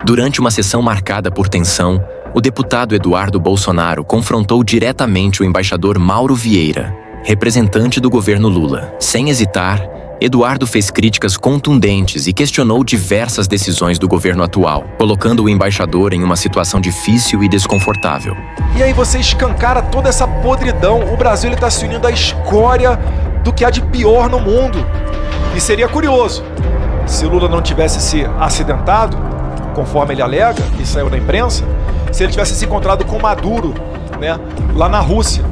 Durante uma sessão marcada por tensão, o deputado Eduardo Bolsonaro confrontou diretamente o embaixador Mauro Vieira, representante do governo Lula. Sem hesitar, Eduardo fez críticas contundentes e questionou diversas decisões do governo atual, colocando o embaixador em uma situação difícil e desconfortável. E aí você escancara toda essa podridão. O Brasil está se unindo à escória do que há de pior no mundo. E seria curioso, se o Lula não tivesse se acidentado, conforme ele alega, e saiu na imprensa, se ele tivesse se encontrado com Maduro, né, lá na Rússia.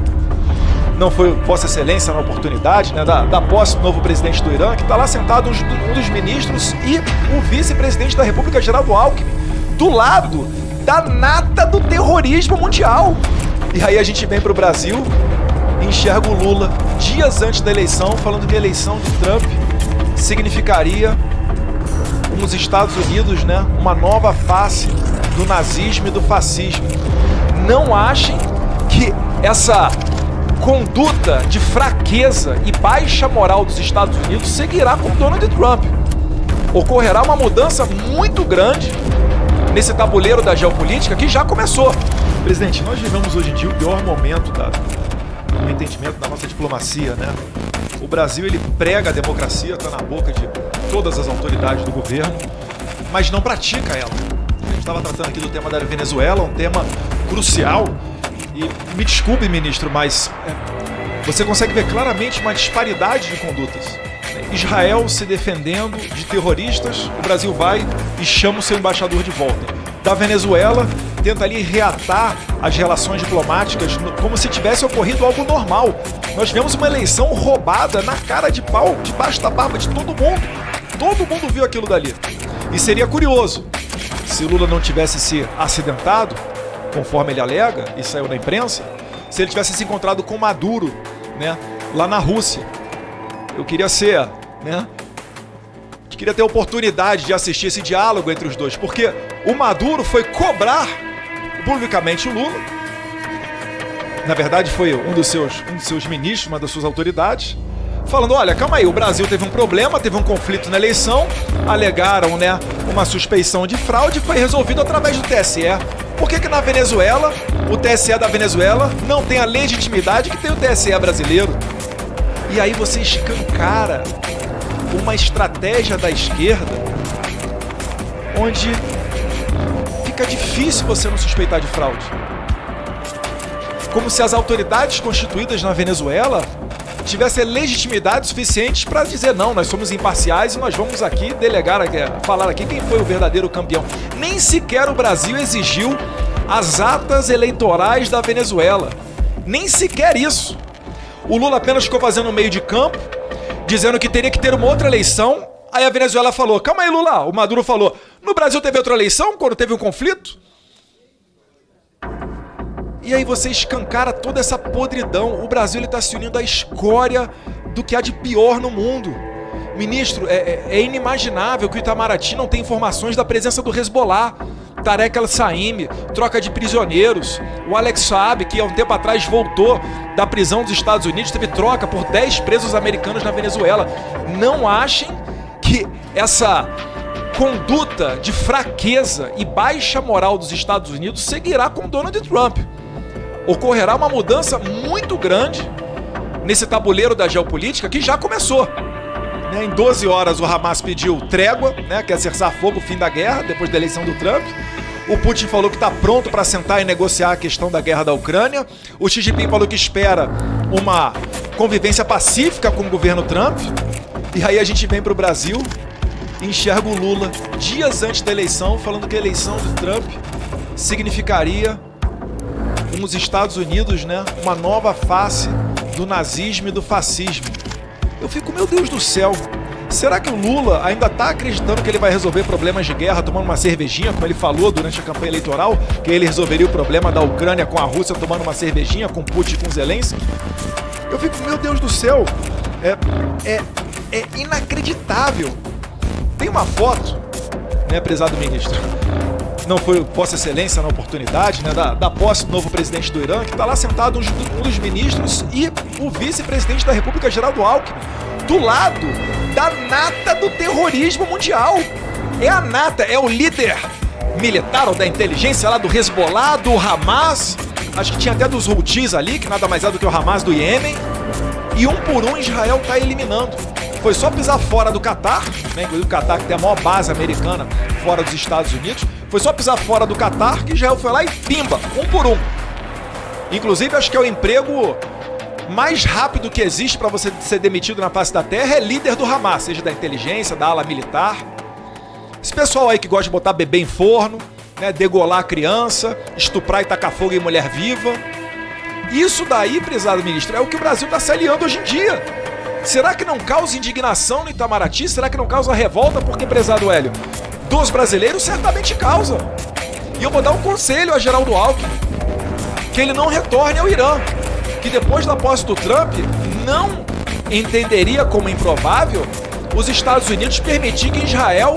Não foi Vossa Excelência na oportunidade, né, da posse do novo presidente do Irã, que está lá sentado um dos ministros e o vice-presidente da República, Geraldo Alckmin, do lado da nata do terrorismo mundial. E aí a gente vem para o Brasil e enxerga o Lula dias antes da eleição, falando que a eleição de Trump significaria nos Estados Unidos, né, uma nova face do nazismo e do fascismo. Não achem que essa conduta de fraqueza e baixa moral dos Estados Unidos seguirá com Donald Trump. Ocorrerá uma mudança muito grande nesse tabuleiro da geopolítica que já começou. Presidente, nós vivemos hoje em dia o pior momento do entendimento da nossa diplomacia, né? O Brasil, ele prega a democracia, está na boca de todas as autoridades do governo, mas não pratica ela. A gente estava tratando aqui do tema da Venezuela, um tema crucial. E me desculpe, ministro, mas você consegue ver claramente uma disparidade de condutas. Israel se defendendo de terroristas, o Brasil vai e chama o seu embaixador de volta. Da Venezuela, tenta ali reatar as relações diplomáticas como se tivesse ocorrido algo normal. Nós tivemos uma eleição roubada na cara de pau, debaixo da barba de todo mundo. Todo mundo viu aquilo dali. E seria curioso, se Lula não tivesse se acidentado, conforme ele alega, e saiu na imprensa, se ele tivesse se encontrado com Maduro, né, lá na Rússia. Eu queria queria ter a oportunidade de assistir esse diálogo entre os dois, porque o Maduro foi cobrar publicamente o Lula. Na verdade, foi um dos seus ministros, uma das suas autoridades, falando: olha, calma aí, o Brasil teve um problema, teve um conflito na eleição, alegaram, né, uma suspeição de fraude, foi resolvido através do TSE. Por que na Venezuela, o TSE da Venezuela não tem a legitimidade que tem o TSE brasileiro? E aí você escancara uma estratégia da esquerda onde fica difícil você não suspeitar de fraude. Como se as autoridades constituídas na Venezuela tivessem legitimidade suficiente para dizer: não, nós somos imparciais e nós vamos aqui falar aqui quem foi o verdadeiro campeão. Nem sequer o Brasil exigiu as atas eleitorais da Venezuela. Nem sequer isso. O Lula apenas ficou fazendo um meio de campo, dizendo que teria que ter uma outra eleição. Aí a Venezuela falou: calma aí, Lula. O Maduro falou: no Brasil teve outra eleição quando teve um conflito? E aí você escancara toda essa podridão. O Brasil está se unindo à escória do que há de pior no mundo. Ministro, é inimaginável que o Itamaraty não tenha informações da presença do Hezbollah, Tarek al-Saimi, troca de prisioneiros. O Alex Saab, que há um tempo atrás voltou da prisão dos Estados Unidos, teve troca por 10 presos americanos na Venezuela. Não achem que essa conduta de fraqueza e baixa moral dos Estados Unidos seguirá com Donald Trump. Ocorrerá uma mudança muito grande nesse tabuleiro da geopolítica que já começou. Em 12 horas o Hamas pediu trégua, que é cessar fogo, fim da guerra, depois da eleição do Trump. O Putin falou que está pronto para sentar e negociar a questão da guerra da Ucrânia. O Xi Jinping falou que espera uma convivência pacífica com o governo Trump. E aí a gente vem para o Brasil e enxerga o Lula dias antes da eleição falando que a eleição do Trump significaria nos Estados Unidos, uma nova face do nazismo e do fascismo. Eu fico, meu Deus do céu, será que o Lula ainda está acreditando que ele vai resolver problemas de guerra tomando uma cervejinha, como ele falou durante a campanha eleitoral, que ele resolveria o problema da Ucrânia com a Rússia tomando uma cervejinha, com Putin, com Zelensky? Eu fico, meu Deus do céu, é inacreditável. Tem uma foto, prezado ministro, não foi Vossa Excelência na oportunidade, da posse do novo presidente do Irã, que está lá sentado um dos ministros e o vice-presidente da República, Geraldo Alckmin, do lado da nata do terrorismo mundial. É a nata, é o líder militar ou da inteligência lá do Hezbollah, do Hamas, acho que tinha até dos Houthis ali, que nada mais é do que o Hamas do Iêmen, e um por um Israel está eliminando. Foi só pisar fora do Catar, né? Inclusive o Catar que tem a maior base americana fora dos Estados Unidos, foi só pisar fora do Catar que Israel foi lá e pimba, um por um. Inclusive acho que é o emprego mais rápido que existe para você ser demitido na face da terra é líder do Hamas, seja da inteligência, da ala militar. Esse pessoal aí que gosta de botar bebê em forno, né, degolar a criança, estuprar e tacar fogo em mulher viva. Isso daí, prezado ministro, é o que o Brasil está se aliando hoje em dia. Será que não causa indignação no Itamaraty? Será que não causa revolta? Porque, prezado Hélio, dos brasileiros certamente causa. E eu vou dar um conselho a Geraldo Alckmin, que ele não retorne ao Irã, que depois da posse do Trump, não entenderia como improvável os Estados Unidos permitir que Israel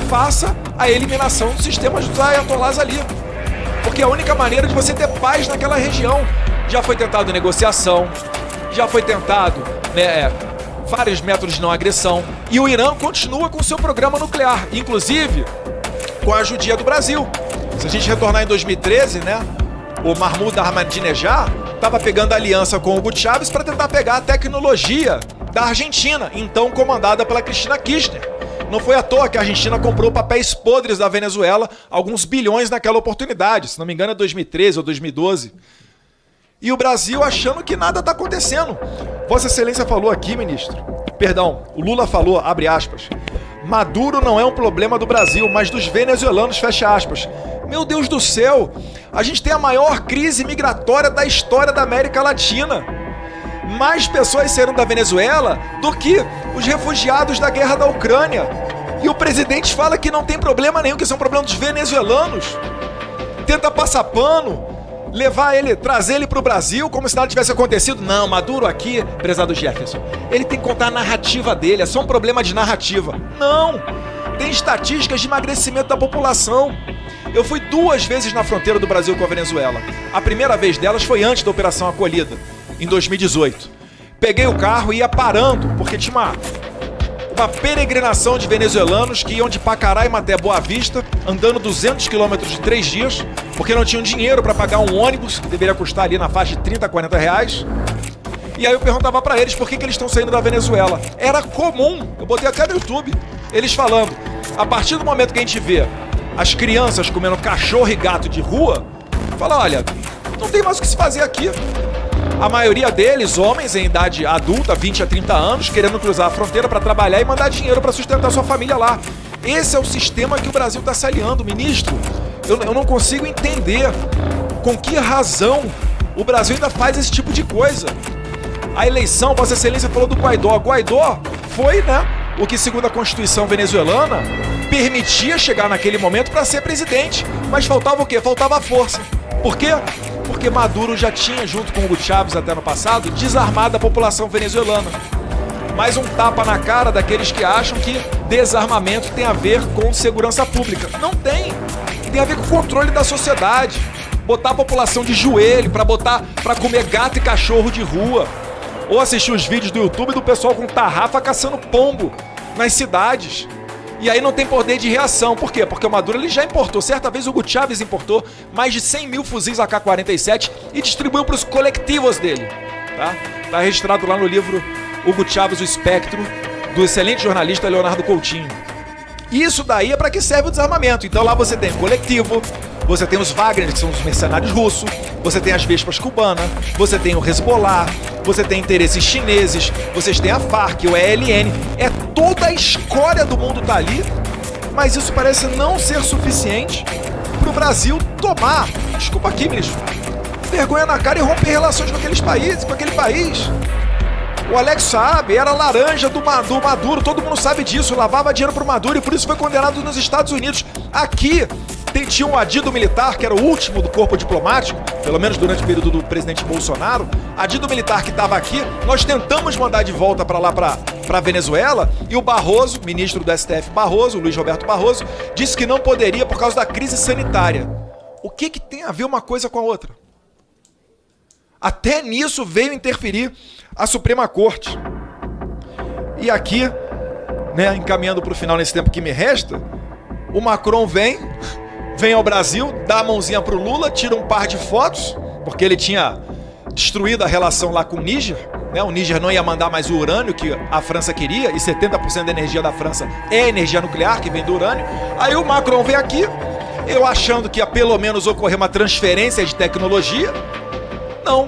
faça a eliminação dos sistemas dos ayatolás ali. Porque é a única maneira de você ter paz naquela região. Já foi tentado negociação, já foi tentado, né, vários métodos de não agressão, e o Irã continua com o seu programa nuclear, inclusive com a ajuda do Brasil. Se a gente retornar em 2013, né, o Mahmoud Ahmadinejad estava pegando aliança com o Hugo Chávez para tentar pegar a tecnologia da Argentina, então comandada pela Cristina Kirchner. Não foi à toa que a Argentina comprou papéis podres da Venezuela, alguns bilhões naquela oportunidade, se não me engano é 2013 ou 2012. E o Brasil achando que nada está acontecendo. Vossa Excelência falou aqui, ministro, perdão, o Lula falou, abre aspas, Maduro não é um problema do Brasil, mas dos venezuelanos, fecha aspas. Meu Deus do céu, a gente tem a maior crise migratória da história da América Latina. Mais pessoas saíram da Venezuela do que os refugiados da guerra da Ucrânia. E o presidente fala que não tem problema nenhum, que isso é um problema dos venezuelanos. Tenta passar pano, levar ele, trazer ele para o Brasil como se nada tivesse acontecido. Não, Maduro aqui, prezado Jefferson, ele tem que contar a narrativa dele, é só um problema de narrativa. Não, tem estatísticas de emagrecimento da população. Eu fui 2 vezes na fronteira do Brasil com a Venezuela. A primeira vez delas foi antes da Operação Acolhida, em 2018. Peguei o carro e ia parando, porque tinha uma peregrinação de venezuelanos que iam de Pacaraima até Boa Vista, andando 200 quilômetros de 3 dias, porque não tinham dinheiro para pagar um ônibus, que deveria custar ali na faixa de 30 a 40 reais. E aí eu perguntava para eles por que eles estão saindo da Venezuela. Era comum, eu botei até no YouTube, eles falando, a partir do momento que a gente vê as crianças comendo cachorro e gato de rua, fala, olha, não tem mais o que se fazer aqui. A maioria deles, homens em idade adulta, 20 a 30 anos, querendo cruzar a fronteira para trabalhar e mandar dinheiro para sustentar sua família lá. Esse é o sistema que o Brasil está se aliando, ministro. Eu não consigo entender com que razão o Brasil ainda faz esse tipo de coisa. A eleição, Vossa Excelência falou do Guaidó. Guaidó foi, né, o que, segundo a Constituição venezuelana, permitia chegar naquele momento para ser presidente. Mas faltava o quê? Faltava a força. Por quê? Porque Maduro já tinha, junto com Hugo Chávez até no passado, desarmado a população venezuelana. Mais um tapa na cara daqueles que acham que desarmamento tem a ver com segurança pública. Não tem. Tem a ver com o controle da sociedade. Botar a população de joelho para comer gato e cachorro de rua. Ou assistir os vídeos do YouTube do pessoal com tarrafa caçando pombo nas cidades. E aí não tem poder de reação. Por quê? Porque o Maduro ele já importou. Certa vez o Hugo Chávez importou mais de 100 mil fuzis AK-47 e distribuiu para os coletivos dele. Tá registrado lá no livro Hugo Chávez, o Espectro, do excelente jornalista Leonardo Coutinho. Isso daí é para que serve o desarmamento. Então lá você tem o coletivo, você tem os Wagner, que são os mercenários russos, você tem as Vespas cubanas, você tem o Hezbollah, você tem interesses chineses, vocês têm a FARC, o ELN, é toda a escória do mundo tá ali, mas isso parece não ser suficiente para o Brasil tomar, desculpa aqui, ministro, vergonha na cara e romper relações com aqueles países, com aquele país. O Alex Saab era laranja do Maduro, todo mundo sabe disso, lavava dinheiro pro Maduro e por isso foi condenado nos Estados Unidos. Aqui tinha um adido militar, que era o último do corpo diplomático, pelo menos durante o período do presidente Bolsonaro, adido militar que estava aqui, nós tentamos mandar de volta para lá, para Venezuela, e o Barroso, ministro do STF Barroso, Luiz Roberto Barroso, disse que não poderia por causa da crise sanitária. O que tem a ver uma coisa com a outra? Até nisso veio interferir a Suprema Corte. E aqui, né, encaminhando para o final nesse tempo que me resta, o Macron vem vem ao Brasil, dá a mãozinha pro Lula, tira um par de fotos, porque ele tinha destruído a relação lá com o Níger, né? O Níger não ia mandar mais o urânio que a França queria, e 70% da energia da França é energia nuclear, que vem do urânio. Aí o Macron vem aqui, eu achando que ia pelo menos ocorrer uma transferência de tecnologia. Não.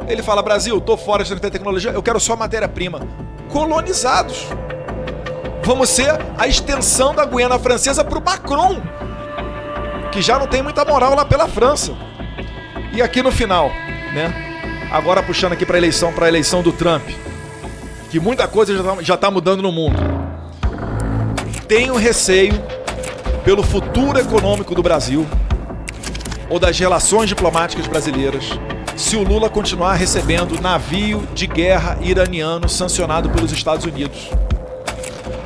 Ele fala, Brasil, tô fora de tecnologia, eu quero só matéria-prima. Colonizados. Vamos ser a extensão da Guiana Francesa pro Macron, que já não tem muita moral lá pela França. E aqui no final, né? Agora puxando aqui para a eleição do Trump, que muita coisa já tá mudando no mundo. Tenho receio pelo futuro econômico do Brasil ou das relações diplomáticas brasileiras se o Lula continuar recebendo navio de guerra iraniano sancionado pelos Estados Unidos.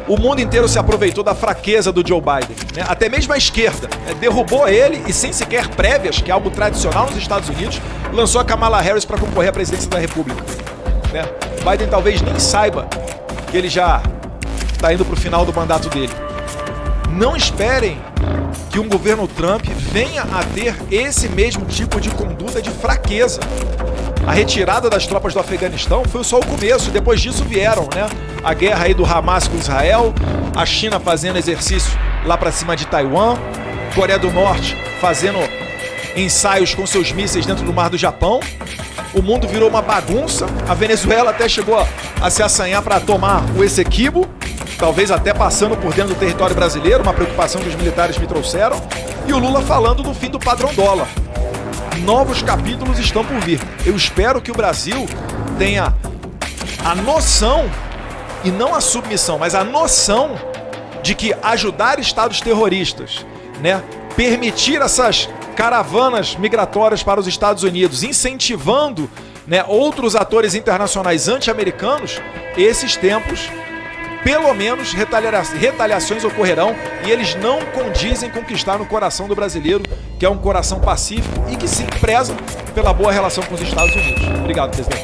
O mundo inteiro se aproveitou da fraqueza do Joe Biden, né? Até mesmo a esquerda, né? Derrubou ele e sem sequer prévias, que é algo tradicional nos Estados Unidos, lançou a Kamala Harris para concorrer à presidência da República, né? Biden talvez nem saiba que ele já está indo para o final do mandato dele. Não esperem que um governo Trump venha a ter esse mesmo tipo de conduta de fraqueza. A retirada das tropas do Afeganistão foi só o começo, depois disso vieram, né? A guerra aí do Hamas com Israel, a China fazendo exercício lá para cima de Taiwan, Coreia do Norte fazendo ensaios com seus mísseis dentro do mar do Japão. O mundo virou uma bagunça, a Venezuela até chegou a se assanhar para tomar o Essequibo, talvez até passando por dentro do território brasileiro, uma preocupação que os militares me trouxeram, e o Lula falando do fim do padrão dólar. Novos capítulos estão por vir. Eu espero que o Brasil tenha a noção, e não a submissão, mas a noção de que ajudar estados terroristas, né, permitir essas caravanas migratórias para os Estados Unidos, incentivando, né, outros atores internacionais anti-americanos, esses tempos, pelo menos retaliações ocorrerão e eles não condizem com o que está no coração do brasileiro, que é um coração pacífico e que se preza pela boa relação com os Estados Unidos. Obrigado, presidente.